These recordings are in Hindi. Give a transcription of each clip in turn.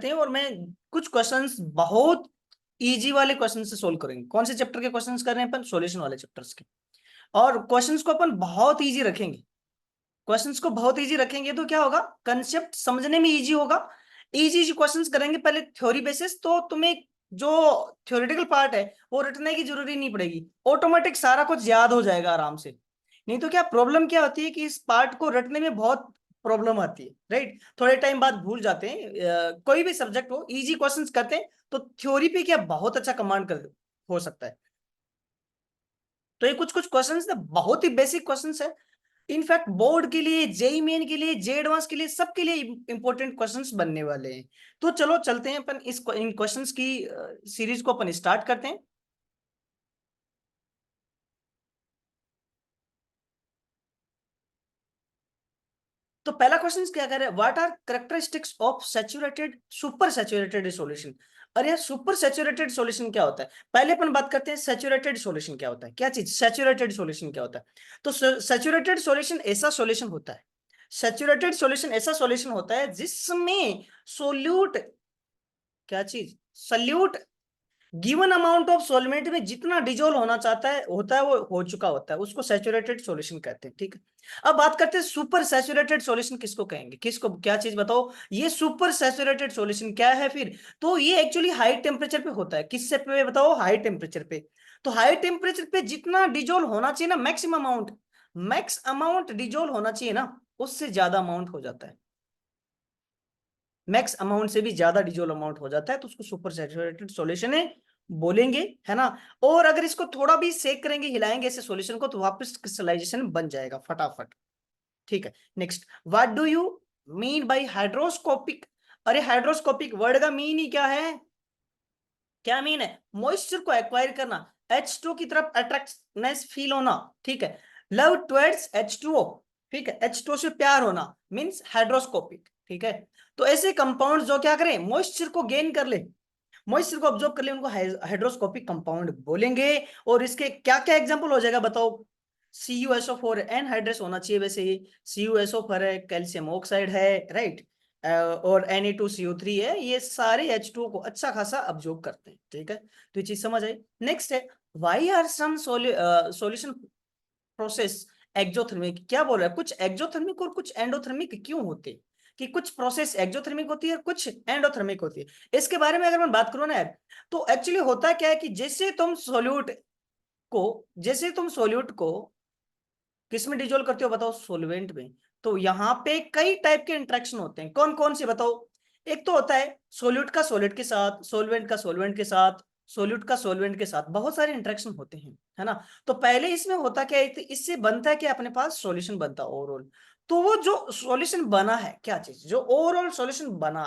करते हैं और मैं कुछ क्वेश्चंस बहुत इजी वाले क्वेश्चन से सोल्व करेंगे। कौन से चैप्टर के क्वेश्चंस कर रहे हैं अपन? सॉल्यूशन वाले चैप्टर्स के। और क्वेश्चंस को अपन बहुत इजी रखेंगे। क्वेश्चंस को बहुत इजी रखेंगे तो क्या होगा, कंसेप्ट समझने में इजी होगा। इजी इजी क्वेश्चंस करेंगे पहले थ्योरी बेसिस, तो तुम्हें जो थ्योरेटिकल पार्ट है वो रटने की जरूरी नहीं पड़ेगी, ऑटोमेटिक सारा कुछ याद हो जाएगा आराम से। नहीं तो क्या प्रॉब्लम क्या होती है कि इस पार्ट को रटने में बहुत प्रॉब्लम आती है, राइट? थोड़े टाइम बाद भूल जाते हैं। कोई भी सब्जेक्ट हो, इजी क्वेश्चंस करते हैं तो थ्योरी पे क्या बहुत अच्छा कमांड कर हो सकता है। तो ये कुछ कुछ क्वेश्चंस ना बहुत ही बेसिक क्वेश्चंस है। इनफैक्ट बोर्ड के लिए, जेई मेन के लिए, जे एडवांस के लिए, सबके लिए इंपॉर्टेंट क्वेश्चंस बनने वाले हैं। तो चलो चलते हैं अपन इन क्वेश्चंस की सीरीज को अपन स्टार्ट करते हैं। तो पहला क्वेश्चन क्या कह रहे हैं, what are characteristics of saturated super saturated solution. अरे यार, सुपर सैचुरेटेड सॉल्यूशन क्या होता है? पहले अपन बात करते हैं सैचुरेटेड सॉल्यूशन क्या होता है। क्या चीज सैचुरेटेड सॉल्यूशन क्या होता है? तो सैचुरेटेड सॉल्यूशन ऐसा सॉल्यूशन होता है, सैचुरेटेड सॉल्यूशन ऐसा सॉल्यूशन होता है जिसमें सोल्यूट, क्या चीज, solute given amount of solvent में जितना डिजोल्व होना चाहता है होता है वो हो चुका होता है, उसको सैचुरेटेड सॉल्यूशन कहते हैं। ठीक है, अब बात करते हैं सुपर सैचुरेटेड सॉल्यूशन किसको कहेंगे, किसको, क्या चीज बताओ। ये सुपर सैचुरेटेड सॉल्यूशन क्या है फिर? तो ये एक्चुअली हाई टेम्परेचर पे होता है। किससे पे बताओ? हाई टेम्परेचर पे। तो हाई टेम्परेचर पे जितना डिजोल्व होना चाहिए ना, maximum amount, max amount dissolve होना चाहिए ना, उससे ज्यादा अमाउंट हो जाता है। मैक्स अमाउंट से भी ज्यादा डिजोल्व अमाउंट हो जाता है तो उसको सुपर सैचुरेटेड सॉल्यूशन है बोलेंगे, है ना। और अगर इसको थोड़ा भी सेक करेंगे, हिलाएंगे ऐसे सॉल्यूशन को, तो वापस क्रिस्टलाइजेशन बन जाएगा फटाफट। ठीक है, next, what do you mean by hydroscopic. अरे हाइड्रोस्कोपिक वर्ड का मीन ही क्या है? क्या मीन है? मॉइस्चर को एक्वायर करना, H2 की तरफ अट्रैक्टनेस फील होना। ठीक है, लव टुवर्ड्स H2O। ठीक है, H2O से प्यार होना मींस हाइड्रोस्कोपिक। ठीक है, तो ऐसे कंपाउंड जो क्या करें, मॉइस्चर को गेन कर ले, मॉइस्चर को ऑब्जॉर्व कर ले, उनको हाइड्रोस्कोपिक कंपाउंड बोलेंगे। और इसके क्या क्या एग्जांपल हो जाएगा बताओ। CuSO4 एनहाइड्रस होना चाहिए वैसे ये, CuSO4 है, कैल्शियम ऑक्साइड है, राइट, और Na2CO3 है। ये सारे H2O को अच्छा खासा अब्जॉर्ब करते हैं। ठीक है, तो ये चीज समझ आई। नेक्स्ट है, why are some solution process exothermic. क्या बोल रहा है, कुछ एक्जोथर्मिक और कुछ एंडोथर्मिक क्यों होते हैं? कि कुछ प्रोसेस एक्जोथर्मिक होती है, कुछ एंडोथर्मिक होती है। इसके बारे में अगर मैं बात करूं ना यार, तो एक्चुअली होता क्या है कि को जैसे तुम सोल्यूट को किस में डिजोल्व करते हो बताओ, सोलवेंट में। तो यहाँ पे कई टाइप के इंट्रैक्शन होते हैं, कौन कौन से बताओ। एक तो होता है सोल्यूट का सोलिड के साथ, सोलवेंट का सोलवेंट के साथ, सोल्यूट का सोलवेंट के साथ, बहुत सारे इंट्रैक्शन होते हैं, है ना। तो पहले इसमें होता क्या है, इससे बनता है कि अपने पास सॉल्यूशन बनता है ओवरऑल। तो वो जो सॉल्यूशन बना है, क्या चीज, जो ओवरऑल सॉल्यूशन बना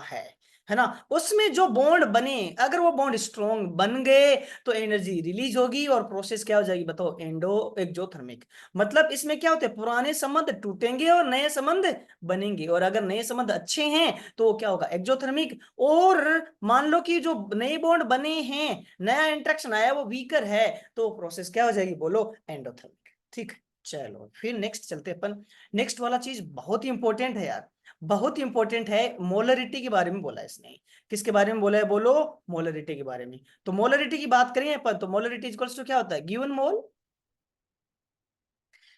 है ना, उसमें जो बॉन्ड बने, अगर वो बॉन्ड स्ट्रॉन्ग बन गए तो एनर्जी रिलीज होगी और प्रोसेस क्या हो जाएगी बताओ, एंडो एक्सोथर्मिक। मतलब इसमें क्या होते हैं, पुराने संबंध टूटेंगे और नए संबंध बनेंगे, और अगर नए संबंध अच्छे हैं तो क्या होगा, एक्सोथर्मिक। और मान लो कि जो नए बॉन्ड बने हैं, नया इंट्रैक्शन आया वो वीकर है, तो प्रोसेस क्या हो जाएगी बोलो, एंडोथर्मिक। ठीक है, चलो फिर नेक्स्ट चलते अपन। नेक्स्ट वाला चीज बहुत ही इंपॉर्टेंट है यार, बहुत ही इंपॉर्टेंट है। मोलरिटी के बारे में बोला है इसने। किसके बारे में बोला है बोलो, मोलरिटी के बारे में। तो मोलरिटी की बात करें अपन, तो मोलरिटी इक्वल्स टू क्या होता है, गिवन मोल,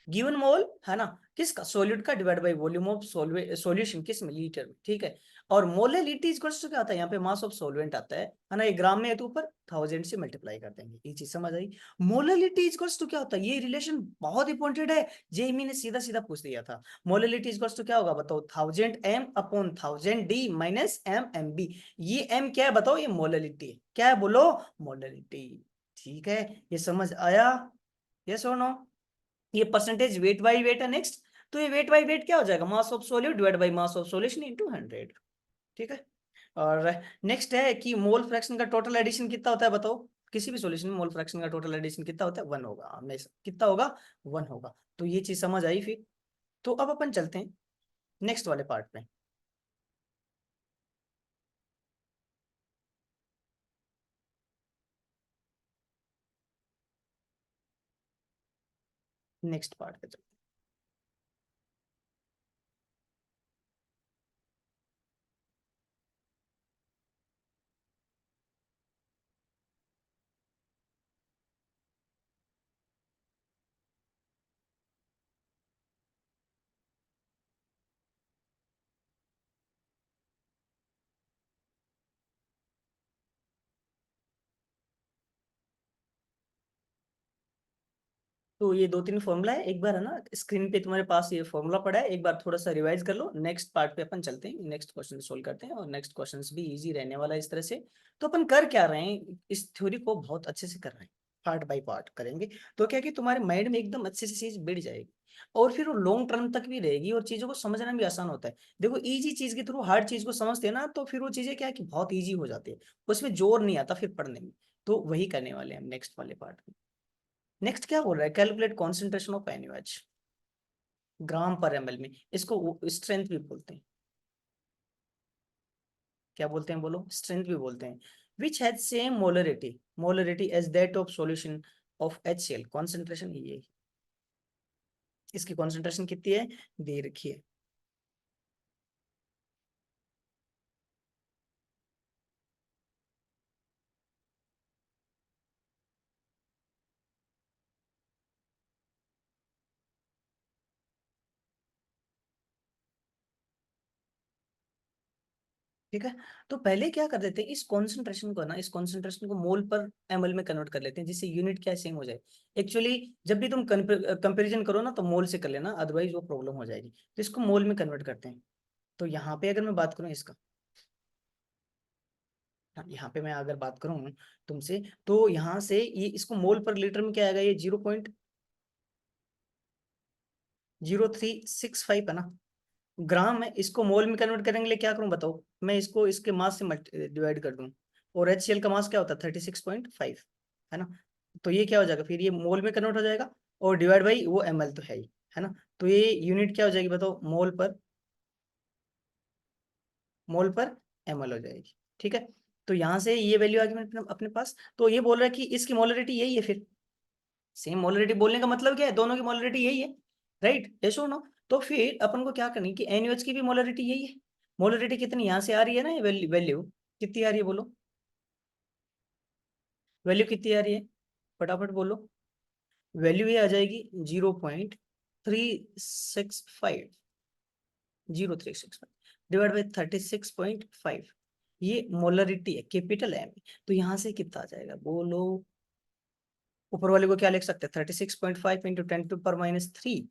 गिवन मोल, है ना, किसका, सॉल्यूट का, divide by volume of solution, किस में, लीटर में। ठीक है, और मोलरिटी इक्वल्स टू क्या आता है, यहाँ पे मास ऑफ सॉल्वेंट आता है ना, ये ग्राम में है तो ऊपर 1000 से मल्टीप्लाई कर देंगे, ये चीज समझ आई। मोलरिटी इक्वल्स टू क्या होता है, ये रिलेशन बहुत इंपॉर्टेंट है, जेईई ने सीधा सीधा पूछ दिया था। मोलरिटी इक्वल्स टू क्या होगा बताओ, 1000 m/1000 d माइनस m/b। ये m क्या है बताओ, ये मोलरिटी है, क्या है बोलो, मोलरिटी। ठीक है, ये समझ आया, यस और नो। ये परसेंटेज वेट बाई वेट है। नेक्स्ट, तो ये वेट बाई वेट क्या हो जाएगा, mass of solute divide by mass of solution into 100। ठीक है, और नेक्स्ट है कि मोल फ्रैक्शन का टोटल एडिशन कितना होता है बताओ। किसी भी सॉल्यूशन में मोल फ्रैक्शन का टोटल एडिशन कितना होता है, 1 होगा हमेशा। कितना होगा, 1 होगा। तो ये चीज समझ आई फिर। तो अब अपन चलते हैं नेक्स्ट वाले पार्ट पे। नेक्स्ट पार्ट पे चलते तो ये 2-3 फॉर्मूला है, एक बार है ना स्क्रीन पे तुम्हारे पास ये फॉर्मूला पड़ा है, एक बार थोड़ा सा रिवाइज कर लो। नेक्स्ट पार्ट पे अपन चलते हैं, नेक्स्ट क्वेश्चन सोल्व करते हैं, और नेक्स्ट क्वेश्चन भी इजी रहने वाला है इस तरह से। तो अपन कर क्या रहे हैं, इस थ्योरी को बहुत अच्छे से कर रहे हैं, पार्ट बाय पार्ट करेंगे। तो क्या कि तुम्हारे माइंड में एकदम अच्छे से चीज बैठ जाएगी, और फिर वो लॉन्ग टर्म तक भी रहेगी, और चीजों को समझना भी आसान होता है। देखो इजी चीज के थ्रू हार्ड चीज को समझते हैं ना, तो फिर वो चीजें क्या है कि बहुत ईजी हो जाती है, उसमें जोर नहीं आता फिर पढ़ने में। तो वही करने वाले हैं हम नेक्स्ट वाले पार्ट में। नेक्स्ट क्या बोल रहा है, कैलकुलेट कॉन्सेंट्रेशन ऑफ NaOH ग्राम पर ml में। इसको स्ट्रेंथ भी बोलते हैं, क्या बोलते हैं बोलो, स्ट्रेंथ भी बोलते हैं। Which has same molarity as that of solution of HCl, concentration ये, इसकी कॉन्सेंट्रेशन कितनी है, दे रखी है। ठीक है, तो पहले क्या कर देते हैं, इस कॉन्सेंट्रेशन को ना, इस कॉन्सेंट्रेशन को मोल पर ml में कन्वर्ट कर लेते हैं, जिससे यूनिट क्या सेम हो जाए। एक्चुअली जब भी तुम कंपेरिजन करो ना, तो मोल से कर लेना, अदरवाइज वो प्रॉब्लम हो जाएगी। तो इसको मोल में कन्वर्ट करते हैं। तो यहाँ पे अगर मैं बात करूँ इसका, हाँ, यहाँ पे मैं अगर बात करूँ तुमसे, तो यहाँ से ये इसको मोल पर लीटर में क्या आएगा, ये 0.0365 है ना, ग्राम है। इसको मोल में कन्वर्ट करने के लिए क्या करूं बताओ, मैं इसको इसके मास से डिवाइड कर दूं, और HCl का मास क्या होता है 36.5, है ना। तो ये क्या हो जाएगा, फिर ये मोल में कन्वर्ट हो जाएगा, और डिवाइड बाई वो ml तो है ही, है ना। तो ये यूनिट क्या हो जाएगी बताओ, मोल पर ml हो जाएगी। ठीक है, तो यहाँ से ये वैल्यू आ गई अपने अपने पास। तो ये बोल रहा है कि इसकी मोलरिटी यही है, फिर सेम मोलरिटी बोलने का मतलब क्या है, दोनों की मोलरिटी यही है, राइट, यस और नो। तो फिर अपन को क्या करनी है कि NaOH की भी मोलरिटी यही है। मोलरिटी कितनी यहाँ से आ रही है ना, ये वैल्यू कितनी आ रही है बोलो, वैल्यू कितनी आ रही है, फटाफट बोलो। वैल्यू ये आ जाएगी 0.365, 0.365 डिवाइड बाई 36.5। ये मोलरिटी है, कैपिटल है। तो यहाँ से कितना आ जाएगा बोलो, ऊपर वाले को क्या लिख सकते हैं, 36.5 इंटू 10⁻³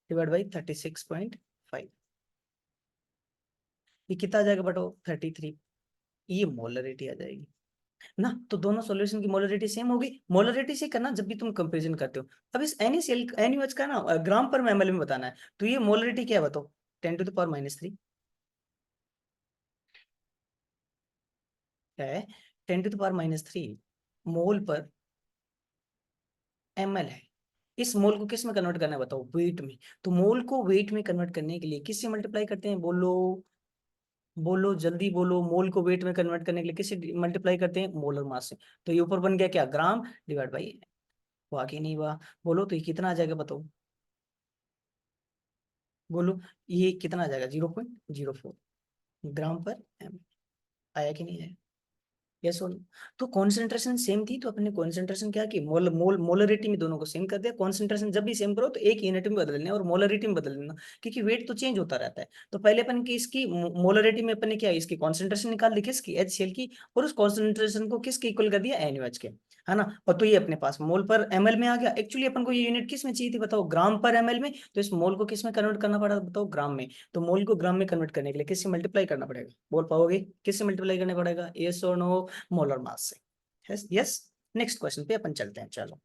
डिवाइड बाई 36.5। ये कितना आ जाएगा बटो, 33। ये मोलरिटी आ जाएगी ना। तो दोनों सॉल्यूशन की मोलरिटी सेम होगी। मोलरिटी से करना जब भी तुम कंपैरिजन करते हो। अब इस NaCl का ना ग्राम पर ml में बताना है, तो ये मोलरिटी क्या है बताओ, 10⁻³ है, 10⁻³ मोल पर ml है। इस मोल को किस में कन्वर्ट करना है बताओ, वेट में। तो मोल को वेट में कन्वर्ट करने के लिए किससे मल्टीप्लाई करते हैं बोलो, बोलो जल्दी बोलो, मोल को वेट में कन्वर्ट करने के लिए किससे मल्टीप्लाई करते हैं, मोलर मास से। तो ये ऊपर बन गया क्या, ग्राम डिवाइड बाई, हुआ कि नहीं हुआ बोलो। तो ये कितना आ जाएगा बताओ, बोलो ये कितना आ जाएगा, 0.04 ग्राम पर एम। आया कि नहीं आया, यस और नो। तो कॉन्सेंट्रेशन सेम थी, तो अपने कॉन्सेंट्रेशन क्या की, मोलरिटी में दोनों को सेम कर दिया। कॉन्सेंट्रेशन जब भी सेम करो तो एक यूनिट में बदल लेना और मोलरिटी में बदल लेना, क्योंकि वेट तो चेंज होता रहता है। तो पहले अपन की इसकी मोलरिटी में अपन ने क्या, इसकी कॉन्सेंट्रेशन निकाल दी किसकी, HCl की, और उस कॉन्सेंट्रेशन को किसके इक्वल कर दिया, NaOH के, है ना। और तो ये अपने पास मोल पर ml में आ गया। एक्चुअली अपन को ये यूनिट किस में चाहिए थी बताओ, ग्राम पर ml में। तो इस मोल को किस में कन्वर्ट करना पड़ा बताओ, ग्राम में। तो मोल को ग्राम में कन्वर्ट करने के लिए किससे मल्टीप्लाई करना पड़ेगा, बोल पाओगे, किससे मल्टीप्लाई करना पड़ेगा, यस और नो, मोलर मास से। यस, नेक्स्ट क्वेश्चन पे अपन चलते हैं, चलो।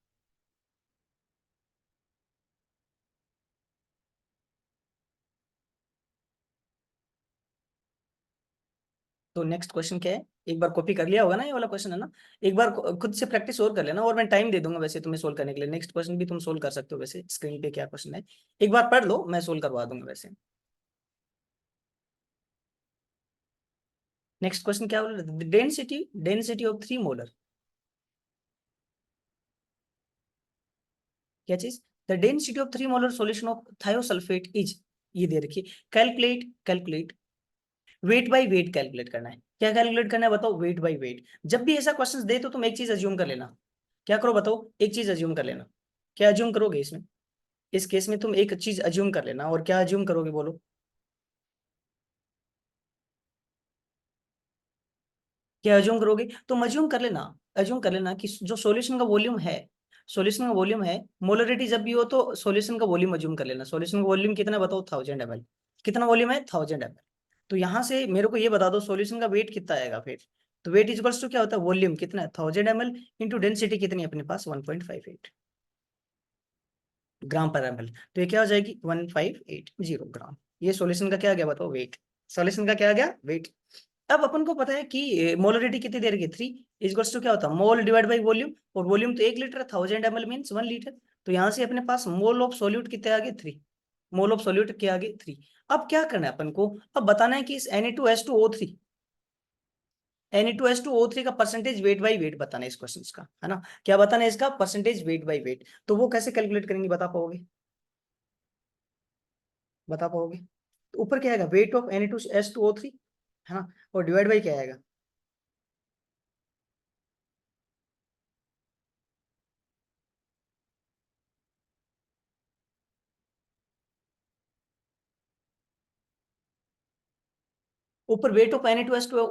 तो नेक्स्ट क्वेश्चन क्या है, एक बार कॉपी कर लिया होगा ना ये वाला क्वेश्चन, है ना। एक बार खुद से प्रैक्टिस और कर लेना, और मैं टाइम दे दूंगा वैसे तुम्हें सोल्व करने के लिए। नेक्स्ट क्वेश्चन भी तुम सोल्व कर सकते हो, वैसे स्क्रीन पे क्या क्वेश्चन है, एक बार पढ़ लो, मैं सोल्व करवा दूंगा वैसे। नेक्स्ट क्वेश्चन क्या बोल रहे, डेंसिटी डेंसिटी ऑफ 3 मोलर, क्या चीज, the density of 3 molar solution of thiosulphate is, ये दे रखी है। Calculate calculate wait by weight calculate करना है। क्या कैलकुलेट करना है बताओ, वेट बाय वेट। जब भी ऐसा क्वेश्चन दे तो तुम एक चीज अज्यूम कर लेना, क्या करो बताओ, एक चीज अज्यूम कर लेना। क्या अज्यूम करोगे इसमें, इस केस में तुम एक चीज अज्यूम कर लेना, और क्या अज्यूम करोगे बोलो, क्या अज्यूम करोगे, तुम अज्यूम कर लेना, अज्यूम कर लेना कि जो सॉल्यूशन का वॉल्यूम है, सॉल्यूशन का वॉल्यूम है, मोलरिटी जब भी हो तो सॉल्यूशन का वॉल्यूम अज्यूम कर लेना। सॉल्यूशन का वॉल्यूम कितना बताओ, 1000 ml। कितना वॉल्यूम है, 1000 ml। तो यहाँ से मेरे को ये बता दो सॉल्यूशन का वेट कितना आएगा फिर। तो वेट इक्वल्स टू क्या होता है, वॉल्यूम कितना है 1000 ml इंटू डेंसिटी कितनी है अपने पास 1.58 ग्राम पर ml। तो ये क्या हो जाएगी 1580 ग्राम। ये सॉल्यूशन का क्या आ गया बताओ, वेट। सॉल्यूशन का क्या आ गया, वेट। अब अपन को पता है कि मोलरिटी कितनी देर की 3 इक्वल्स टू क्या होता है, मोल डिवाइड बाई वॉल्यूम। और वॉल्यूम तो 1 लीटर, 1000 ml मीन्स 1 लीटर। तो यहाँ से अपने पास मोल ऑफ सोल्यूट कितने आ गए 3। मोल ऑफ सोल्यूट के आगे 3। अब क्या करना है अपन को, अब बताना है कि इस Na2H2O3 Na2H2O3 का परसेंटेज वेट बाई वेट बताना है इस क्वेश्चन का, है ना। क्या बताना है इसका, परसेंटेज वेट बाई वेट। तो वो कैसे कैलकुलेट करेंगे, बता पाओगे, बता पाओगे। तो ऊपर क्या आएगा, वेट ऑफ Na2H2O3, है ना। और डिवाइड बाई क्या आएगा, ऊपर वेट ऑफ Na2H2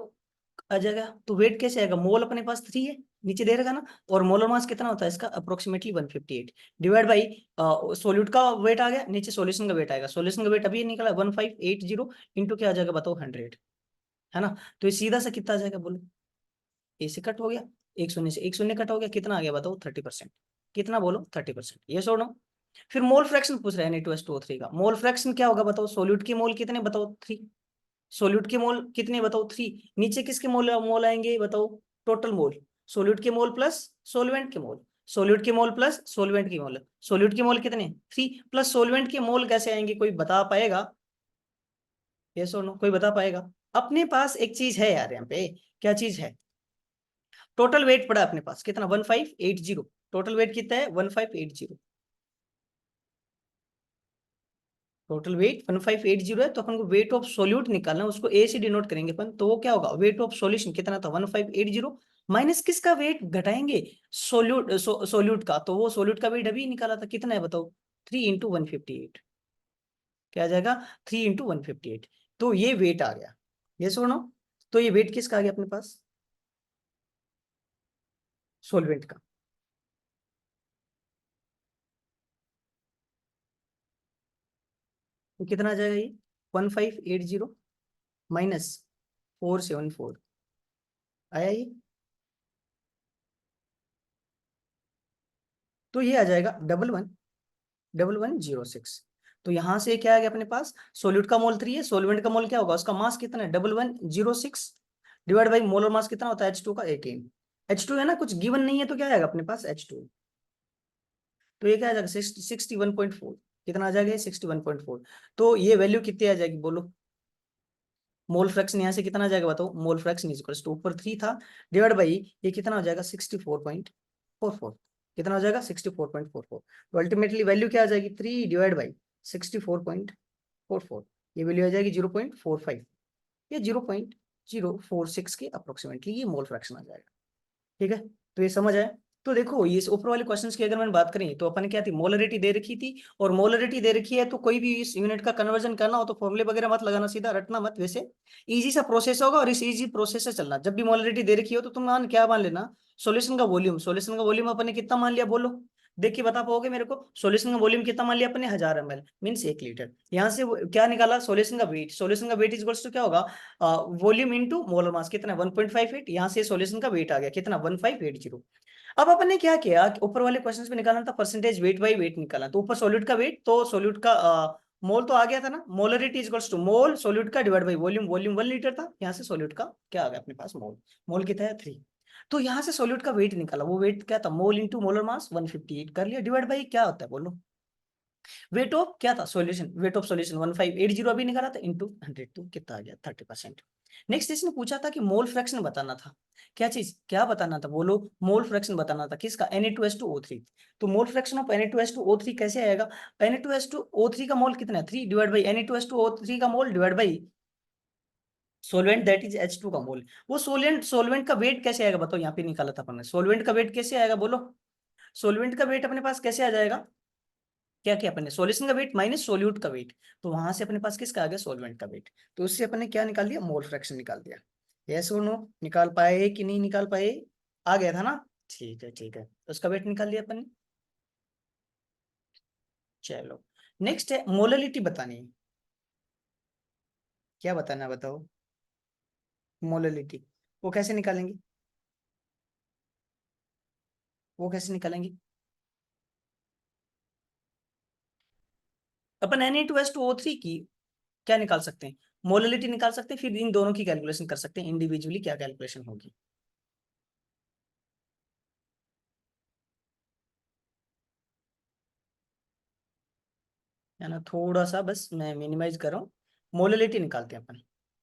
आ जाएगा। तो वेट कैसे आएगा, मोल अपने पास 3 है, नीचे दे रहेगा ना। और मोलर मास कितना होता है इसका, अप्रोक्सीमेटली 158 डिवाइड बाई सोल्यूट का वेट आ गया, नीचे सॉल्यूशन का वेट आएगा। सॉल्यूशन का वेट अभी निकला 1580 इंटू क्या आ जाएगा बताओ 100, है ना। तो ये सीधा सा कितना आ जाएगा बोलो, ए से कट हो गया, एक शून्य से एक शून्य कट हो गया, कितना आ गया बताओ 30%। कितना बोलो 30%, ये छोड़ो। फिर मोल फ्रैक्शन पूछ रहा है Na2H2O3 का। मोल फ्रैक्शन क्या होगा बताओ, सोल्यूट की मोल कितने बताओ 3। सोल्यूट के मोल कितने बताओ 3। नीचे किसके मोल मोल आएंगे बताओ, टोटल मोल। सोल्यूट के मोल प्लस सोलवेंट के मोल, सोल्यूट के मोल प्लस सोलवेंट की मोल। सोल्यूट के मोल कितने 3 प्लस सोलवेंट के मोल कैसे आएंगे, कोई बता पाएगा, ये सुनो कोई बता पाएगा। अपने पास एक चीज है यार यहाँ पे, क्या चीज है, टोटल वेट पड़ा अपने पास कितना 1580। टोटल वेट कितना है 1580। टोटल वेट 1580 है। तो अपन को वेट ऑफ सोल्यूट निकालना है, उसको ए से डिनोट करेंगे अपन। तो वो क्या होगा, वेट ऑफ सॉल्यूशन कितना था 1580 माइनस किसका वेट घटाएंगे, सोल्यूट का। तो वो सोल्यूट का वेट अभी निकाला था, कितना है बताओ 3 × 158। क्या आ जाएगा 3 × 158। तो ये वेट आ गया, ये सुनो। तो ये वेट किसका आ गया अपने पास, सोलवेंट का। तो कितना आ जाएगा ये 1580 माइनस 474, आया ये। तो ये आ जाएगा 111006। तो यहां से क्या आ गया अपने पास, सोल्यूट का मोल 3 है, सोलवेंट का मोल क्या होगा, उसका मास कितना है 111006 डिवाइड बाई मोलर मास कितना होता है H2 का 18। H2 है ना, कुछ गिवन नहीं है तो क्या आएगा अपने पास H2। तो ये क्या आ जाएगा 61.4। कितना आ जाएगा 61.4। तो ये वैल्यू कितनी आ जाएगी बोलो, मोल फ्रैक्शन यहाँ से कितना आ जाएगा बताओ, मोल फ्रैक्शन इज टू ऊपर 3 था डिवाइड बाई ये कितना हो जाएगा 64.44। कितना हो जाएगा 64.44। तो अल्टीमेटली वैल्यू क्या आ जाएगी 3 डिवाइड बाई 64.44। ये वैल्यू आ जाएगी 0.45 या 0.046 के अप्रोक्सीमेटली ये मोल फ्रैक्शन आ जाएगा। ठीक है, तो ये समझ आया। तो देखो ये इस ऊपर वाले क्वेश्चंस की अगर मैंने बात करी तो अपन क्या थी, मोलरिटी दे रखी थी। और मोलरिटी दे रखी है तो कोई भी इस यूनिट का कन्वर्जन करना हो तो फॉर्मूले वगैरह मत लगाना, सीधा रटना मत। वैसे इजी सा प्रोसेस होगा और इस इजी प्रोसेस से चलना। जब भी मोलरिटी दे रखी हो तो तुम मान क्या मान लेना, सॉल्यूशन का वॉल्यूम। सॉल्यूशन का वॉल्यूम अपन ने कितना मान लिया बोलो, देख के बता पाओगे मेरे को। सॉल्यूशन का वॉल्यूम कितना मान लिया अपने 1000 ml मीन्स 1 लीटर। यहाँ से क्या निकाला, सॉल्यूशन का वेट। सॉल्यूशन का वेट इक्वल्स टू क्या होगा, वॉल्यूम इनटू मोलर मास कितना है 1.58। यहाँ से सॉल्यूशन का वेट आ गया कितना 1580। अब अपन ने क्या किया कि ऊपर वाले क्वेश्चंस में निकालना था परसेंटेज वेट बाई वेट निकालना। तो ऊपर सॉल्यूट का वेट, तो सॉल्यूट का मोल तो आ गया था ना, molarity equals to mole solute का divide by volume. Volume 1 litre था, यहाँ से सॉल्यूट का क्या आ गया अपने पास, मोल। मोल कितना है 3। तो यहाँ से सॉल्यूट का वेट निकाला, वो वेट क्या था, मोल इंटू मोलर मास 158 कर लिया डिवाइड बाई क्या होता है बोलो, वेट ऑफ क्या था सॉल्यूशन, वेट ऑफ सॉल्यूशन 1580 अभी निकाला था इंटू 100। तो कितना आ गया 30%। नेक्स्ट इसने पूछा था कि मोल फ्रैक्शन बताना था। क्या चीज, क्या बताना था बोलो, मोल फ्रैक्शन बताना था किसका, Na2H2O3। तो मोल फ्रैक्शन ऑफ Na2H2O3 कैसे आएगा, Na2H2O3 का मोल कितना है 3 डिवाइड बाई Na2H2O3 का मोल divide by solvent that is H2 का मोल। वो सोलवेंट का वेट कैसे आएगा बताओ, यहाँ पे निकाला था अपन ने। सोलवेंट का वेट कैसे आएगा बोलो, सोलवेंट का वेट अपने पास कैसे आ जाएगा, क्या किया अपन ने, सॉल्यूशन का वेट माइनस सोल्यूट का वेट। तो वहां से अपने पास किसका आ गया, सॉल्वेंट का वेट। तो उससे अपन ने क्या निकाल दिया, मोल फ्रैक्शन निकाल दिया। यस और नो, निकाल पाए कि नहीं निकाल पाए, आ गया था ना। ठीक है ठीक है, तो उसका वेट निकाल लिया अपन ने। चलो नेक्स्ट है मोललिटी बतानी है। क्या बताना है बताओ। मोललिटी वो कैसे निकालेंगे, वो कैसे निकालेंगे। अपन Na2S2O3 की क्या निकाल सकते हैं, मोललिटी निकाल सकते हैं, फिर इन दोनों की कैलकुलेशन कर सकते हैं इंडिविजुअली क्या कैलकुलेशन होगी। है ना, थोड़ा सा बस मैं मिनिमाइज कर रहा हूँ। मोललिटी निकालते हैं अपन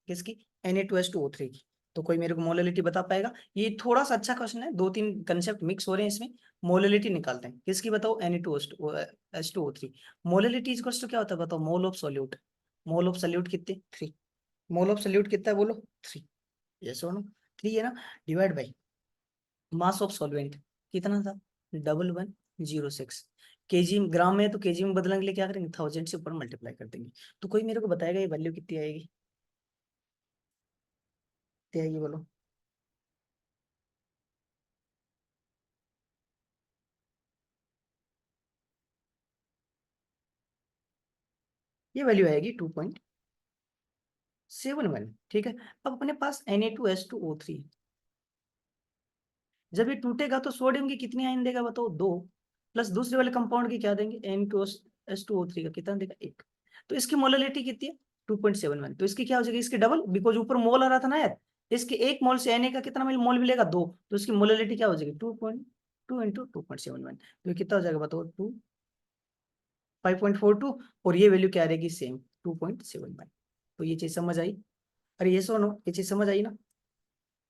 किसकी, Na2S2O3 की। तो कोई मेरे को मोललिटी बता पाएगा, ये थोड़ा सा अच्छा क्वेश्चन है, दो तीन कंसेप्ट मिक्स हो रहे हैं इसमें। मोललिटी निकालते हैं किसकी बताओ, Na2S2O3। मोललिटी इक्वल्स टू क्या होता है बताओ, mole of solute. Mole of solute कितने, 3। मोल ऑफ सॉल्यूट कितना है बोलो, 3। ये सुनो, 3 है ना, divide by mass of solvent कितना था, 1106 केजी। ग्राम में तो केजी में बदलने के लिए क्या करेंगे, 1000 से ऊपर मल्टीप्लाई कर देंगे। तो कोई मेरे को बताएगा ये वैल्यू कितनी आएगी, कितनी आएगी बोलो। ये वैल्यू आएगी 2.71। ठीक है। अब अपने पास Na2S2O3, जब ये टूटेगा तो सोडियम की कितनी आयन देगा बताओ, 2। प्लस दूसरे वाले कंपाउंड की क्या देंगे, Na2S2O3 का कितना देगा, 1। तो इसकी मोलरिटी कितनी है, 2.71। तो इसकी क्या हो जाएगी, इसकी डबल, बिकॉज ऊपर मोल आ रहा था ना यार। इसके एक मोल से Na का कितना मोल मिलेगा, 2। तो इसकी मोलरिटी क्या हो जाएगी, 2.2 इंटू 2.71। तो ये कितना हो जाएगा बताओ, 5.42। और ये वैल्यू क्या रहेगी, सेम 2.71। तो ये चीज समझ आई। अरे ये सुनो, ये चीज समझ आई ना।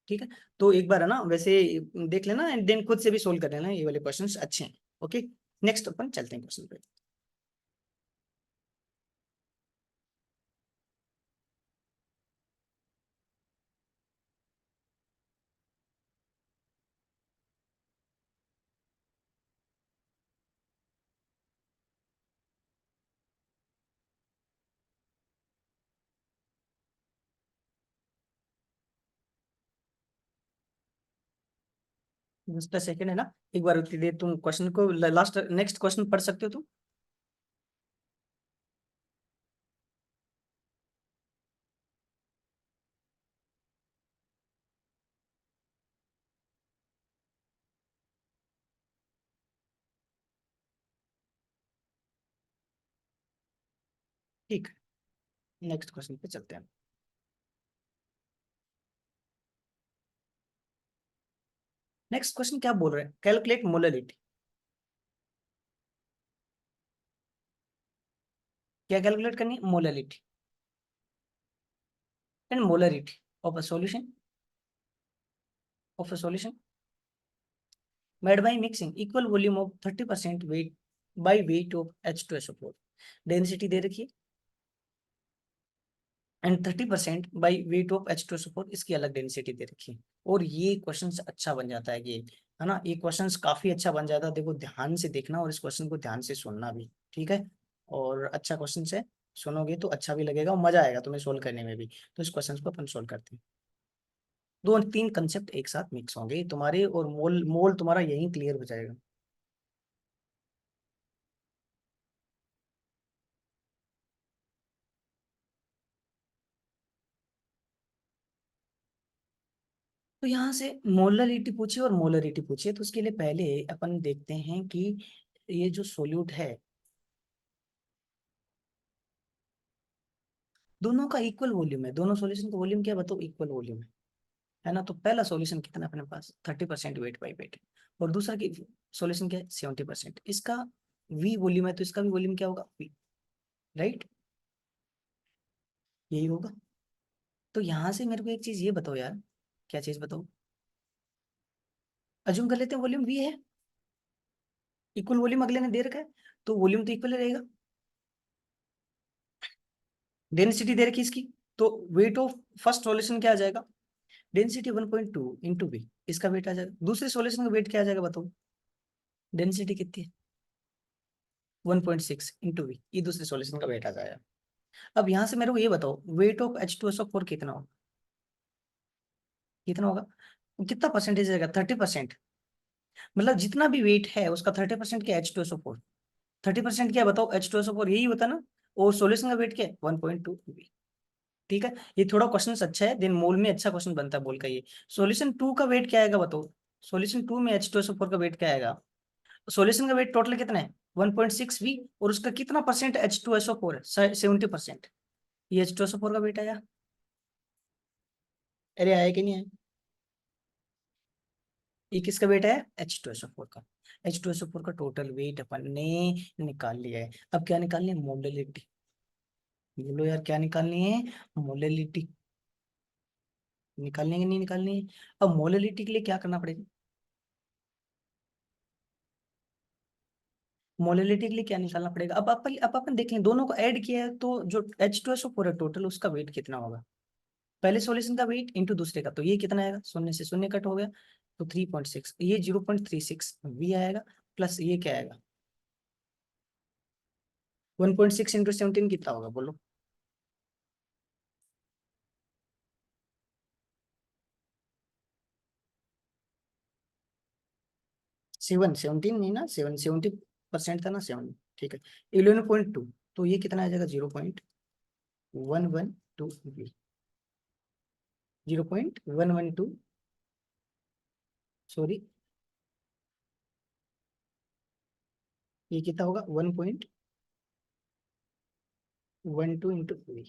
ठीक है। तो एक बार है ना वैसे देख लेना एंड देन खुद से भी सोल्व कर लेना, ये वाले क्वेश्चंस अच्छे हैं। ओके, नेक्स्ट अपन चलते हैं क्वेश्चन पे। जस्ट सेकंड है ना, एक बार उतनी देर तुम क्वेश्चन को लास्ट नेक्स्ट क्वेश्चन पढ़ सकते हो तुम। ठीक है, नेक्स्ट क्वेश्चन पे चलते हैं। नेक्स्ट क्वेश्चन क्या बोल रहे हैं, कैलकुलेट मोलरिटी। क्या कैलकुलेट करनी है, molarity and molarity of a solution, of a solution made by mixing equal volume of 30% weight by weight of H2SO4। Density दे रखी है and 30% by wait of H2SO4, इसकी अलग डेंसिटी दे रखी है। और ये क्वेश्चन अच्छा बन जाता है ये, है ना, ये क्वेश्चन काफी अच्छा बन जाता है। देखो ध्यान से देखना और इस क्वेश्चन को ध्यान से सुनना भी। ठीक है। और अच्छा क्वेश्चन है, सुनोगे तो अच्छा भी लगेगा और मजा आएगा तुम्हें सोल्व करने में भी। तो इस क्वेश्चन को अपन सोल्व करते हैं। दो तीन कंसेप्ट एक साथ मिक्स होंगे तुम्हारे, और मोल मोल तुम्हारा यही क्लियर हो जाएगा। तो यहाँ से मोलरिटी पूछिए और मोलरिटी पूछिए, तो उसके लिए पहले अपन देखते हैं कि ये जो सोल्यूट है दोनों का इक्वल वॉल्यूम है, दोनों सॉल्यूशन का वॉल्यूम क्या बताओ, इक्वल वॉल्यूम है ना। तो पहला सॉल्यूशन कितना है अपने पास, 30% वेट बाई वेट। और दूसरा की सॉल्यूशन क्या है, 70%। इसका वी वॉल्यूम है तो इसका भी वॉल्यूम क्या होगा, वी। राइट, यही होगा। तो यहाँ से मेरे को एक चीज ये बताओ यार, क्या चीज बताओ, अज्यूम कर लेते हैं वॉल्यूम वी है, इक्वल वॉल्यूम अगले ने दे रखा है, तो वॉल्यूम तो इक्वल रहेगा। डेंसिटी दे रखी है इसकी, तो वेट ऑफ फर्स्ट सॉल्यूशन क्या आ जाएगा, डेंसिटी 1.2 इंटू वी, इसका वेट आ जाएगा। दूसरे सॉल्यूशन का वेट क्या आ जाएगा बताओ, डेंसिटी कितनी है, 1.6 इंटू वी, ये दूसरे सॉल्यूशन का वेट आ जाएगा। अब यहाँ से मेरे को ये बताओ, वेट ऑफ H2SO4 कितना होगा, कितना होगा, कितना परसेंटेज रहेगा, 30%। मतलब जितना भी वेट है उसका 30% क्या, H2SO4। 30% क्या है बताओ, H2SO4 यही होता है ना, और सॉल्यूशन का वेट क्या है 1.2 V। ठीक है, ये थोड़ा क्वेश्चन अच्छा है, देन मोल में अच्छा क्वेश्चन बनता है बोल का ये। सॉल्यूशन 2 का वेट क्या आएगा बताओ, सॉल्यूशन 2 में H2SO4 का वेट क्या आएगा, सॉल्यूशन का वेट टोटल कितना है 1.6 V, और उसका कितना परसेंट H2SO4 है 70%, ये H2SO4 का वेट आया। अरे आया कि नहीं आया, ये किसका वेट है H2SO4 का। H2SO4 का टोटल वेट अपन ने निकाल लिया है, अब क्या निकालनी है मोललिटी, बोलो यार क्या निकालनी है, मोललिटी निकालनी है कि नहीं निकालनी है। अब मोललिटी के लिए क्या करना पड़ेगा, मोललिटी के लिए क्या निकालना पड़ेगा, अब अपन देख लें दोनों को ऐड किया है तो जो H2SO4 है टोटल उसका वेट कितना होगा, पहले सॉल्यूशन का वेट इंटू दूसरे का, तो ये कितना आएगा, शून्य से शून्य कट हो गया, तो 3.6, ये 0.36 V आएगा, प्लस ये क्या आएगा 1.6 इंटू 17 कितना होगा बोलो, 17 नहीं ना, 70% था ना 7, ठीक है 11.2, तो ये कितना आ जाएगा 0.112 V, 0.112, सॉरी ये कितना होगा 1.12 इंटू V,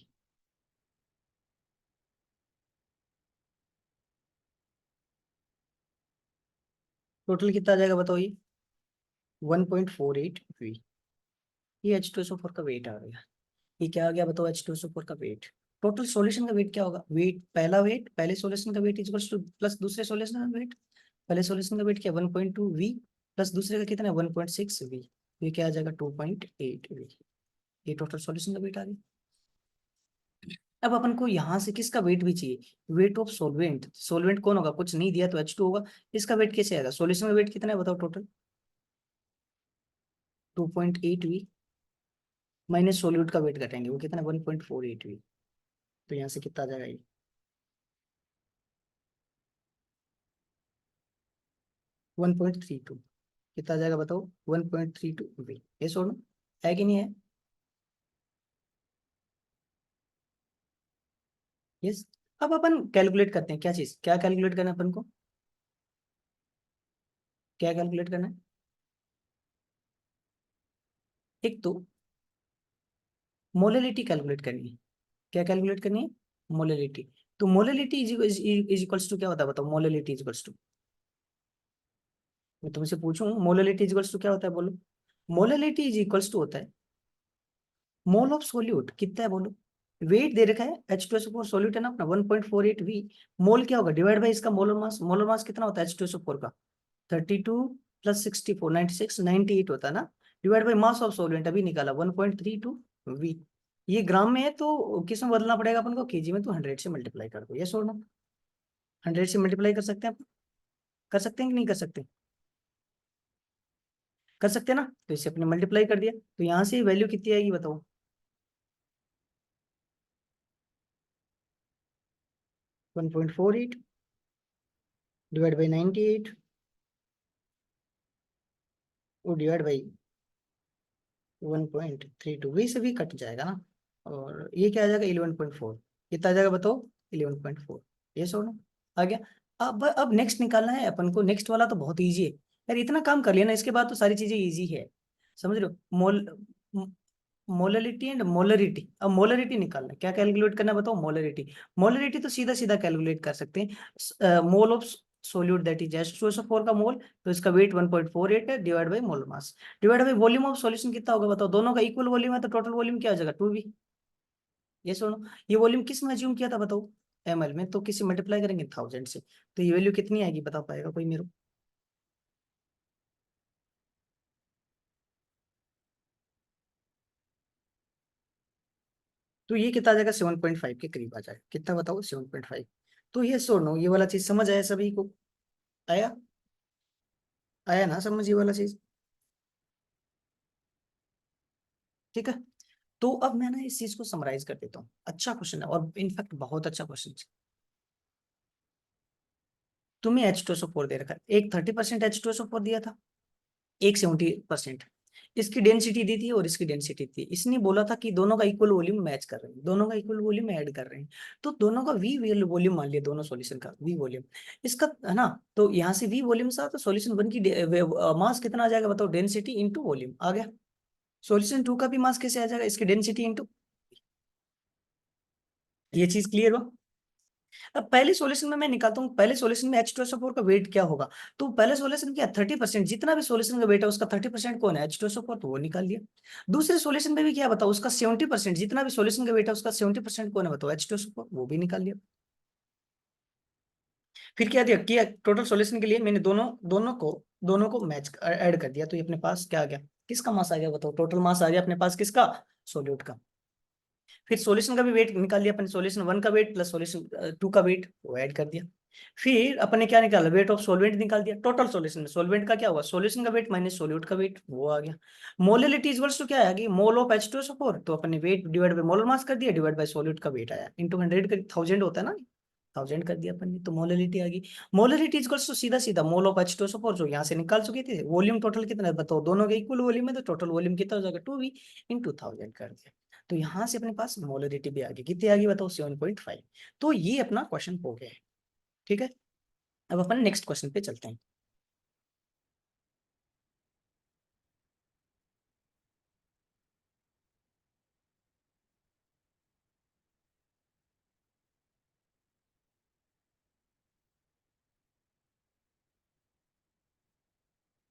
टोटल कितना आ जाएगा बताओ, ये 1.48 V, ये H2SO4 का वेट आ गया। ये क्या आ गया बताओ H2SO4 का वेट, टोटल सॉल्यूशन का वेट क्या होगा, वेट पहला वेट पहले सॉल्यूशन का वेट इक्वल्स टू प्लस दूसरे सॉल्यूशन का वेट, पहले सॉल्यूशन का वेट क्या 1.2 V, प्लस दूसरे का कितना है 1.6 V, ये क्या आ जाएगा 2.8 V, ये टोटल सॉल्यूशन का वेट आ गया। अब अपन को यहाँ से किसका वेट भी चाहिए, वेट ऑफ सॉल्वेंट, सॉल्वेंट कौन होगा, कुछ नहीं दिया तो H2 होगा, इसका वेट कैसे आएगा, सॉल्यूशन का वेट कितना है बताओ टोटल 2.8 V, माइनस सॉल्यूट का वेट घटाएंगे वो कितना 1.48 V, तो यहाँ से कितना आ जाएगा ये 1.32, कितना आ जाएगा बताओ 1.32 V, ये सोनो है कि नहीं है, यस। अब अपन कैलकुलेट करते हैं क्या चीज, क्या कैलकुलेट करना है अपन को, क्या कैलकुलेट करना है, एक तो मोलरिटी कैलकुलेट करनी है, क्या कैलकुलेट करनी है मोलरिटी, तो मोलरिटी इज इक्वल्स टू क्या होता है बताओ, मोलरिटी इज इक्वल्स टू, मैं तुमसे पूछूं मोलरिटी इज इक्वल्स टू क्या होता है बोलो, मोलरिटी इज इक्वल्स टू होता है मोल ऑफ सोल्यूट, कितना है बोलो, वेट दे रखा है H2SO4 सोल्यूट है ना अपना 1.48 V, मोल क्या होगा डिवाइड बाई इसका मोलर मास कितना होता है H2SO4 का 32 प्लस 64 96 98 होता है ना, डिवाइड बाई मास ऑफ सोल्वेंट अभी निकाला 1.32 V, ये ग्राम में है तो किस में बदलना पड़ेगा अपन को, केजी में, तो 100 से मल्टीप्लाई कर दो, ये छोड़ना 100 से मल्टीप्लाई कर सकते हैं आप, कर सकते हैं कि नहीं कर सकते, कर सकते हैं ना, तो इसे अपने मल्टीप्लाई कर दिया, तो यहाँ से वैल्यू कितनी आएगी बताओ 1.48 डिवाइड बाई 98 और डिवाइड बाई 1.32, वही से भी कट जाएगा ना, और ये क्या आ जाएगा 11.4, कितना आ जाएगा बताओ 11.4, ये छोड़ो आ गया। अब नेक्स्ट निकालना है अपन को, नेक्स्ट वाला तो बहुत इजी है यार, इतना काम कर लिया ना इसके बाद तो सारी चीजें इजी है, समझ रहे हो, मोलरिटी एंड मोलरिटी, अब मोलरिटी निकालना है, क्या कैलकुलेट करना है बताओ मोलरिटी, मोलरिटी तो सीधा सीधा कैलकुलेट कर सकते हैं, mole of solute that is H2SO4 का मोल, तो इसका वेट 1.48 है divide by mole mass, divide by volume of solution कितना होगा बताओ, दोनों का इक्वल वॉल्यूम है तो टोटल वॉल्यूम क्या हो जाएगा 2V, ये सुनो, ये वॉल्यूम किस में अज्यूम किया था बताओ ml में, तो किसी मल्टीप्लाई करेंगे 1000 से, तो ये वैल्यू कितनी आएगी बता पाएगा कोई मेरे को, तो ये कितना आ जाएगा 7.5 के करीब आ जाएगा, कितना बताओ 7.5, तो ये सुनो ये वाला चीज समझ आया सभी को, आया, आया ना समझ ये वाला चीज, ठीक है। तो अब मैं ना इस चीज को समराइज कर देता हूँ, अच्छा क्वेश्चन है और इनफैक्ट बहुत अच्छा क्वेश्चन है, तुम्हें H2SO4 दे रखा है, एक 30% H2SO4 दिया था, एक 70%, इसकी डेंसिटी दी थी और इसकी डेंसिटी थी, इसने बोला था कि दोनों का इक्वल वॉल्यूम मैच कर रहे हैं, दोनों का इक्वल वॉल्यूम ऐड कर रहे हैं, तो दोनों का वी वॉल्यूम मान लिया, दोनों सॉल्यूशन का वी वॉल्यूम इसका, है ना। तो यहाँ से वी वॉल्यूम सा, तो सॉल्यूशन वन की मास कितना आ जाएगा बताओ, डेंसिटी इंटू वॉल्यूम आ गया। सॉल्यूशन टू का भी मास कैसे आ जाएगा, इसकी डेंसिटी इंटू, ये चीज क्लियर हो। अब पहले सॉल्यूशन में मैं निकालता हूँ, पहले सॉल्यूशन में H2SO4 का वेट क्या होगा, तो पहले सॉल्यूशन क्या 30%, जितना भी सॉल्यूशन का वेट है उसका 30% कौन है, H2SO4, तो वो निकाल लिया। दूसरे सॉल्यूशन में भी क्या बताओ, उसका 70%, जितना भी सॉल्यूशन का वेट है उसका 70% कौन है बताओ, H2SO4, वो भी निकाल लिया। फिर क्या दिया, किया टोटल सॉल्यूशन के लिए मैंने दोनों को मैच ऐड कर दिया, तो ये अपने पास क्या आ गया, किसका मास आ गया बताओ, टोटल मास आ गया अपने पास किसका, सोल्यूट का। फिर सॉल्यूशन का भी वेट निकाल लिया अपने, सॉल्यूशन वन का वेट प्लस सॉल्यूशन टू का वेट वो ऐड कर दिया। फिर अपने क्या निकाला, वेट ऑफ सॉल्वेंट निकाल दिया, टोटल सॉल्यूशन में सॉल्वेंट का क्या हुआ, सॉल्यूशन का वेट माइनस सॉल्यूट का वेट, वो आ गया। मोलरिटी इक्वल्स टू क्या आ गई, मोल ऑफ H2SO4, तो अपने weight divide by molar mass कर दिया, डिवाइड बाय सॉल्यूट का वेट आया, इंटू 100 कर 1000 होता है ना, 1000 कर दिया अपन ने, तो मोलरिटी आ गई। मोलरिटी इक्वल्स टू सीधा सीधा मोल ऑफ H2SO4 जो यहाँ से निकाल चुके थे, वॉल्यूम टोटल कितना है बताओ, दोनों के इक्वल वॉल्यूम है, तो टोटल वॉल्यूम कितना हो जाएगा 2V इंटू 1000 कर दिया। तो यहाँ से अपने पास मोलरिटी भी आ गई, कितनी आ गई बताओ 7.5। तो ये अपना क्वेश्चन हो गया है, ठीक है। अब अपन नेक्स्ट क्वेश्चन पे चलते हैं।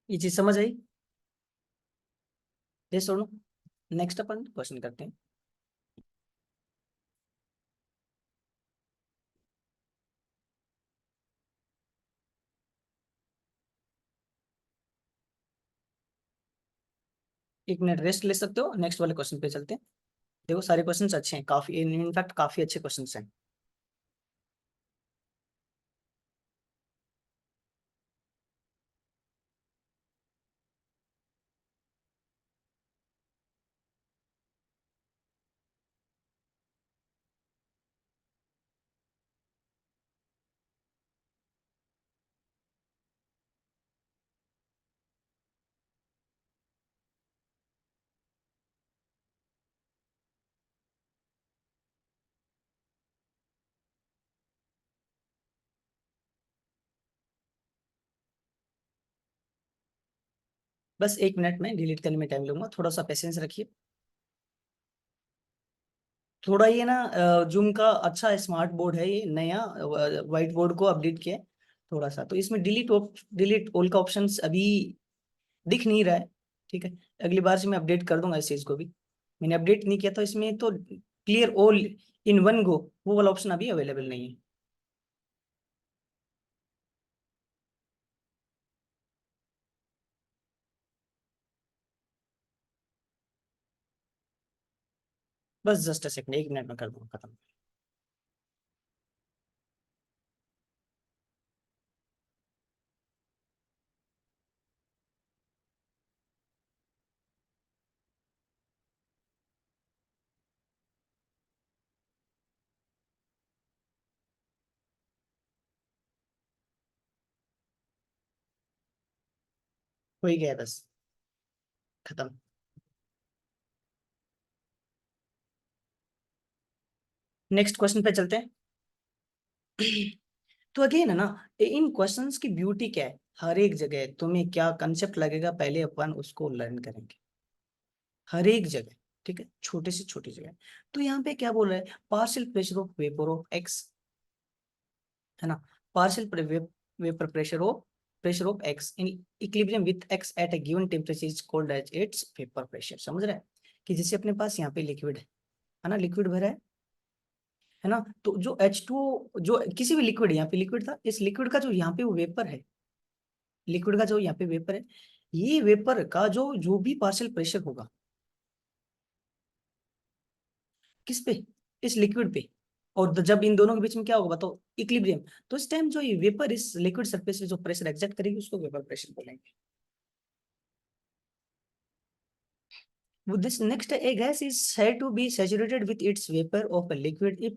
ये चीज समझ आई, ये सुनो, नेक्स्ट अपन क्वेश्चन करते हैं। एक मिनट रेस्ट ले सकते हो, नेक्स्ट वाले क्वेश्चन पे चलते हैं। देखो सारे क्वेश्चंस अच्छे हैं काफी, इनफैक्ट काफी अच्छे क्वेश्चंस हैं। बस एक मिनट में डिलीट करने में टाइम लूंगा, थोड़ा सा पेशेंस रखिए। थोड़ा ये ना जूम का अच्छा स्मार्ट बोर्ड है, ये नया व्हाइट बोर्ड को अपडेट किया है थोड़ा सा, तो इसमें डिलीट ऑल का ऑप्शन अभी दिख नहीं रहा है, ठीक है। अगली बार से मैं अपडेट कर दूंगा इस चीज को भी, मैंने अपडेट नहीं किया था इसमें, तो clear all in one go वो वाला ऑप्शन अभी अवेलेबल नहीं है। बस जस्ट अ सेकंड, एक मिनट में कर दूंगा खत्म। हो ही गया बस, खत्म। नेक्स्ट क्वेश्चन पे चलते हैं। तो अगेन है ना, इन क्वेश्चंस की ब्यूटी क्या है, हर एक जगह तुम्हें क्या कंसेप्ट लगेगा पहले अपन उसको लर्न करेंगे, हर एक जगह, ठीक है, छोटे से छोटी जगह। तो यहाँ पे क्या बोल रहा है, partial pressure of vapour of X, है ना, partial vapour pressure of X in equilibrium with X at a given temperature is called as its vapour pressure, समझ रहे हैं, कि जैसे अपने पास यहाँ पे लिक्विड है ना, लिक्विड भरा है ना, तो जो H2 जो किसी भी लिक्विड, यहाँ पे लिक्विड था, इस लिक्विड का जो यहाँ पे वो वेपर है, लिक्विड का जो यहाँ पे वेपर है, ये वेपर का जो जो भी पार्शियल प्रेशर होगा किस पे, इस लिक्विड पे, और जब इन दोनों के बीच में क्या होगा बताओ, इक्विलिब्रियम, तो इस टाइम जो ये वेपर इस लिक्विड सरफेस पे जो प्रेशर एक्सर्ट करेगी उसको वेपर प्रेशर बोलेंगे। With this next, a gas is said to be saturated with its vapor of a liquid if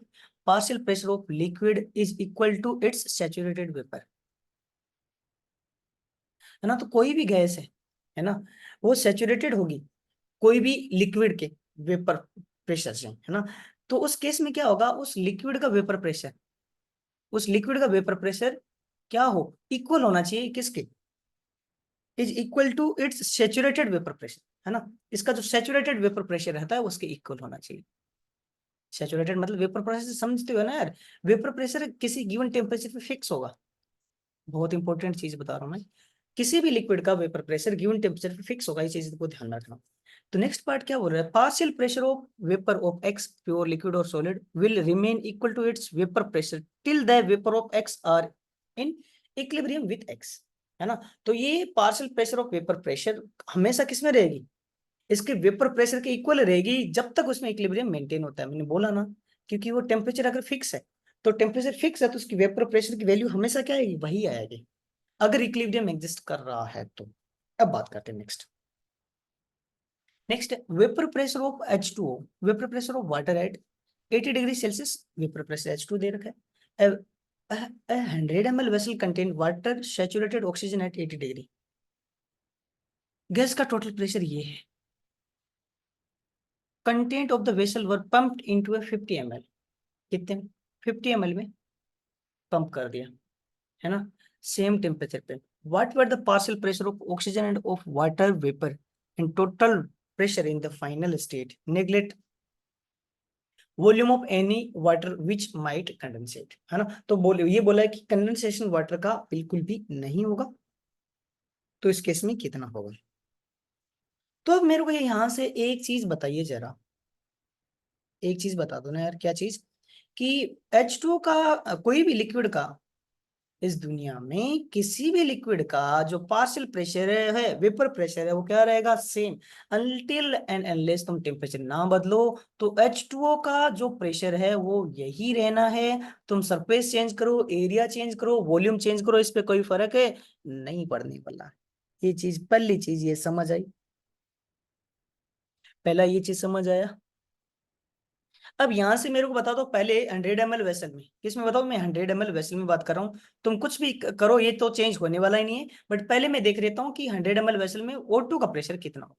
partial pressure of liquid is equal to its saturated vapor, है ना, तो कोई भी गैस है है ना, वो सैचुरेटेड होगी कोई भी लिक्विड के वेपर प्रेशर से, है ना। तो उस केस में क्या होगा, उस लिक्विड का वेपर प्रेशर क्या हो, इक्वल होना चाहिए किसके, is equal to its saturated vapour pressure, है ना। इसका जो सैचुरेटेड वेपर प्रेशर रहता है उसके इक्वल होना चाहिए। सैचुरेटेड मतलब वेपर प्रेशर समझते हो ना यार, वेपर प्रेशर किसी गिवन टेम्परेचर पे फिक्स होगा। बहुत इंपॉर्टेंट चीज बता रहा हूँ मैं, किसी भी लिक्विड का वेपर प्रेशर गिवन टेम्परेचर पे फिक्स होगा, ये चीज को ध्यान रखना। तो नेक्स्ट पार्ट क्या बोल रहा है, partial pressure of vapour of X pure liquid और solid will remain equal to its vapour pressure till the vapour of X are in equilibrium with X, है ना। तो ये partial pressure of vapour pressure हमेशा किसमें रहेगी, इसके वेपर प्रेशर के इक्वल रहेगी जब तक उसमें इक्विलिब्रियम मेंटेन होता है, मैंने बोला ना, क्योंकि वो टेम्परेचर अगर फिक्स है, तो टेम्परेचर फिक्स है तो उसकी वेपर प्रेशर की वैल्यू हमेशा क्या आएगी, वही आएगी, अगर इक्विलिब्रियम एग्जिस्ट कर रहा है तो। अब बात करते हैं next vapour pressure of H2O, vapour pressure of water at 80 degree Celsius, vapour pressure H2 दे रखा है। A 100 ml vessel contain water saturated oxygen at 80 degree, gas का टोटल प्रेशर ये है, content of the vessel were pumped into A 50 ml, कितने 50 ml में पंप कर दिया, है ना, सेम टेम्परेचर पे। What were the partial pressure of oxygen end of water vapour and total pressure in the final state, neglect volume of any water which might condensate, है ना। तो बोले ये बोला है कि कंडेंसेशन वाटर का बिल्कुल भी नहीं होगा, तो इस केस में कितना होगा। तो अब मेरे को ये यहाँ से एक चीज बताइए जरा, एक चीज बता दो ना यार, क्या चीज, कि H2O का कोई भी लिक्विड का, इस दुनिया में किसी भी लिक्विड का जो पार्शियल प्रेशर है वेपर प्रेशर है वो क्या रहेगा, सेम, अनटिल एंड अनलेस तुम टेम्परेचर ना बदलो, तो H2O का जो प्रेशर है वो यही रहना है। तुम सरफेस चेंज करो, एरिया चेंज करो, वॉल्यूम चेंज करो, इस पे कोई फर्क है नहीं पड़ने वाला। ये चीज, पहली चीज ये समझ आई, पहला ये चीज समझ आया। अब यहां से मेरे को बता दो, पहले 100 ml वेसल में, किस में बताओ, मैं 100 ml वेसल में बात कर रहा हूँ, तुम कुछ भी करो ये तो चेंज होने वाला ही नहीं है, बट पहले मैं देख लेता हूँ कि 100 ml वेसल में O2 का प्रेशर कितना होगा।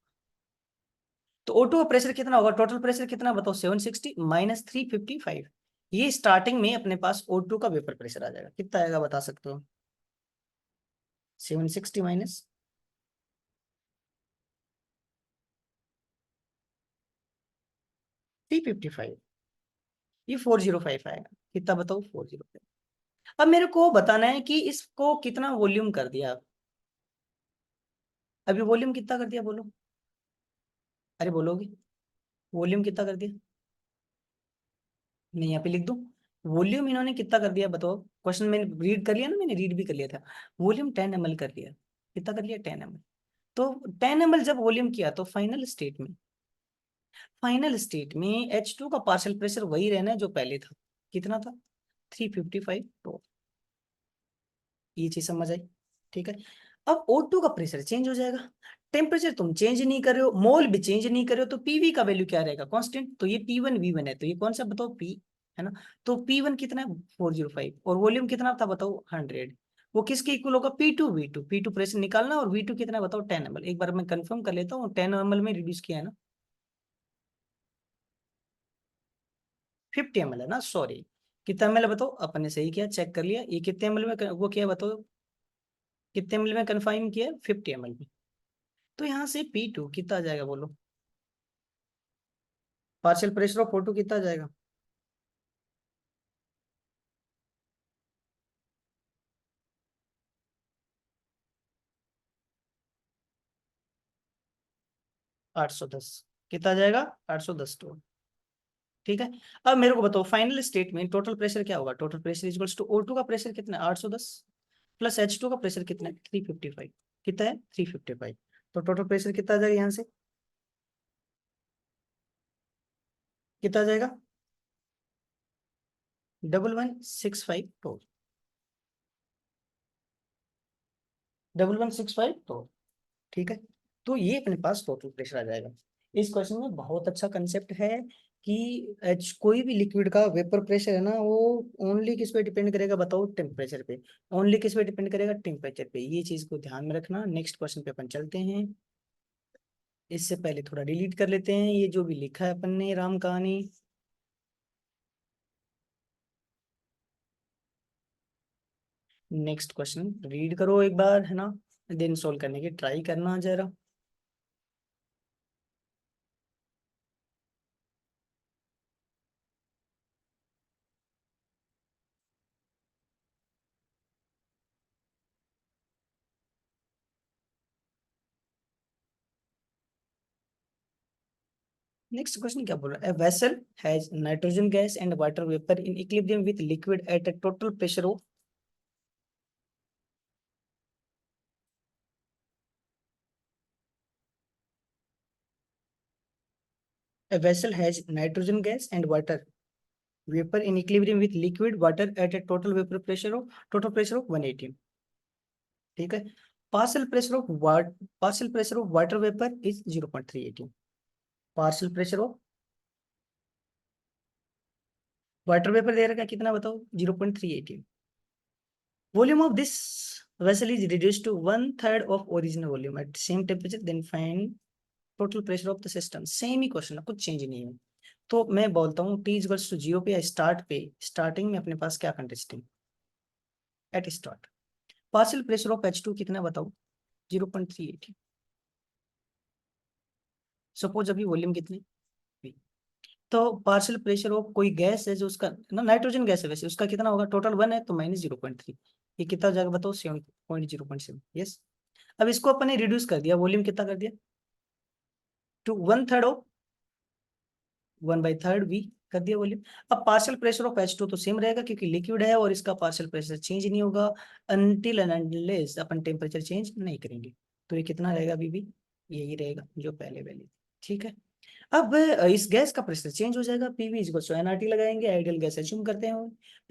तो O2 का प्रेशर कितना होगा, टोटल प्रेशर कितना बताओ, 760 माइनस 355, ये स्टार्टिंग में अपने पास O2 का वेपर प्रेशर आ जाएगा, कितना आएगा बता सकते हो, 760 माइनस 355, ये 405 आएगा, कितना बताओ 405। अब मेरे को बताना है कि इसको कितना वॉल्यूम कर दिया, अभी वॉल्यूम कितना कर दिया बोलो, अरे बोलोगे, वॉल्यूम कितना कर दिया, नहीं यहाँ पे लिख दो, वॉल्यूम इन्होंने कितना कर दिया बताओ, क्वेश्चन मैंने रीड कर लिया ना, मैंने रीड भी कर लिया था, वॉल्यूम 10 ml कर लिया, कितना कर लिया 10 ml। तो 10 ml जब वॉल्यूम किया तो फाइनल स्टेट में H2 का पार्शियल प्रेशर वही रहना है जो पहले था, कितना था 355, तो ये चीज समझ आई, ठीक है। अब O2 का प्रेशर चेंज हो जाएगा, टेम्परेचर तुम चेंज नहीं कर रहे हो, मोल भी चेंज नहीं कर रहे हो, तो पीवी का वैल्यू क्या रहेगा, कांस्टेंट, तो ये P1 V1 है, तो ये कौन सा बताओ P, है ना। तो P1 कितना है 405, और वॉल्यूम कितना था बताओ 100, वो किसके इक्वल होगा P2 प्रेशर निकालना, और V2 कितना है बताओ 10 ml, एक बार मैं कंफर्म कर लेता हूँ, 10 ml में रिड्यूस किया है ना, 50 ml है ना, सॉरी, कितना ml है बताओ, अपने सही किया, चेक कर लिया, ये कितने ml में वो किया बताओ, कितने ml में कन्फाइन किया 50 ml में। तो यहाँ से P2 कितना आ जाएगा बोलो, पार्शियल प्रेशर ऑफ O2 कितना आ जाएगा, 810, कितना आ जाएगा 810 तो, ठीक है। अब मेरे को बताओ फाइनल स्टेट में टोटल प्रेशर क्या होगा, total pressure equals to O2 का प्रेशर कितना है 810, प्लस H2 का प्रेशर कितना है 355, कितना है 355, तो टोटल प्रेशर कितना आ जाएगा यहाँ से, कितना आ जाएगा 11165, 11165, ठीक है। तो ये अपने पास टोटल प्रेशर आ जाएगा। इस क्वेश्चन में बहुत अच्छा कंसेप्ट है कि कोई भी लिक्विड का वेपर प्रेशर है ना, वो ओनली किस पे डिपेंड करेगा बताओ, टेम्परेचर पे, ओनली किस पे डिपेंड करेगा, टेम्परेचर पे, ये चीज को ध्यान में रखना। नेक्स्ट क्वेश्चन पे अपन चलते हैं। इससे पहले थोड़ा डिलीट कर लेते हैं ये जो भी लिखा है अपन ने राम कहानी। नेक्स्ट क्वेश्चन रीड करो एक बार, है ना, देन सोल्व करने की ट्राई करना जरा। नेक्स्ट क्वेश्चन क्या बोल रहा है, vessel has nitrogen gas and water vapour in equilibrium with liquid at a total pressure of. A vessel has nitrogen gas and water vapor in equilibrium with liquid water at a total pressure of 180। ठीक है। Partial pressure of partial pressure of water vapour is 0.318। Partial pressure of water vapour दे रखा है कितना बताओ, 0.318। Volume of this vessel is reduced to 1/3 of original volume at same temperature, then find total pressure of the system। Same he question है, कुछ चेंज नहीं है। तो मैं बोलता हूँ टी इक्वल्स टू 0 पे या स्टार्ट पे, स्टार्टिंग में अपने पास क्या condition at start. Partial pressure of H2 कितना बताओ, 0.318। सपोज अभी वॉल्यूम कितनी V। तो पार्शियल प्रेशर ऑफ कोई गैस है जो उसका ना नाइट्रोजन गैस है, वैसे उसका कितना होगा, टोटल 1 है तो -0.3। ये कितना हो जाएगा बताओ, 7.0.7। यस। अब इसको अपन ने रिड्यूस कर दिया, वॉल्यूम कितना कर दिया, टू 1/3 ऑफ 1/3 V कर दिया वॉल्यूम। अब पार्शियल प्रेशर ऑफ H2 तो सेम रहेगा क्योंकि लिक्विड है और इसका पार्शियल प्रेशर चेंज नहीं होगा until and unless upon temperature change नहीं करेंगे। तो ये कितना रहेगा अभी भी, यही रहेगा जो पहले वैल्यू। ठीक है। अब इस गैस का प्रेशर चेंज हो जाएगा, पीवी इज टू एनआरटी लगाएंगे, आइडियल गैस एज्यूम करते हैं।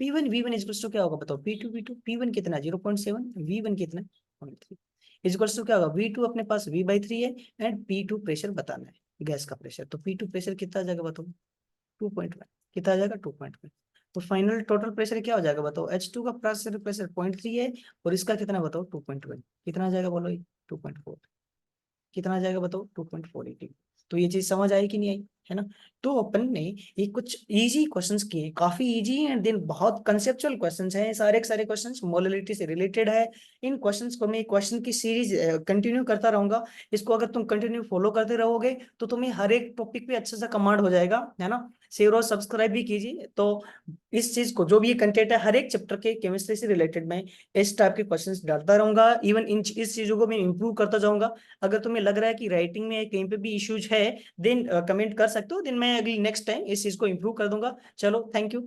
P1 V1 इज टू क्या होगा बताओ, P2 P1 कितना 0.7, V1 कितना 0.3 इज टू क्या होगा, V2 अपने पास V/3 है एंड P2 प्रेशर बताना है गैस का प्रेशर, तो P2 प्रेशर कितना आ जाएगा बताओ, 2.1। कितना आ जाएगा 2.1। तो फाइनल टोटल प्रेशर क्या हो जाएगा बताओ, H2 का प्रेशर प्रेशर 0.3 है और इसका कितना बताओ 2.1। कितना आ जाएगा बोलो, 2.4। कितना आ जाएगा बताओ, 2.480। तो ये चीज समझ आई कि नहीं आई, है ना। तो अपन ने ये कुछ इजी क्वेश्चंस किए, काफी इजी एंड देन बहुत कंसेप्चुअल क्वेश्चंस हैं, सारे के सारे क्वेश्चंस मोलरिटी से रिलेटेड है। इन क्वेश्चंस को मैं क्वेश्चन की सीरीज कंटिन्यू करता रहूंगा। इसको अगर तुम कंटिन्यू फॉलो करते रहोगे तो तुम्हें हर एक टॉपिक पे अच्छे से कमांड हो जाएगा, है ना। शेयर और सब्सक्राइब भी कीजिए। तो इस चीज को जो भी ये कंटेंट है हर एक चैप्टर के केमिस्ट्री से रिलेटेड मैं इस टाइप के क्वेश्चंस डालता रहूंगा, इवन इस चीजों को मैं इंप्रूव करता जाऊंगा। अगर तुम्हें लग रहा है कि राइटिंग में कहीं पे भी इश्यूज है देन कमेंट कर सकते हो, देन मैं अगली नेक्स्ट टाइम इस चीज को इंप्रूव कर दूंगा। चलो थैंक यू।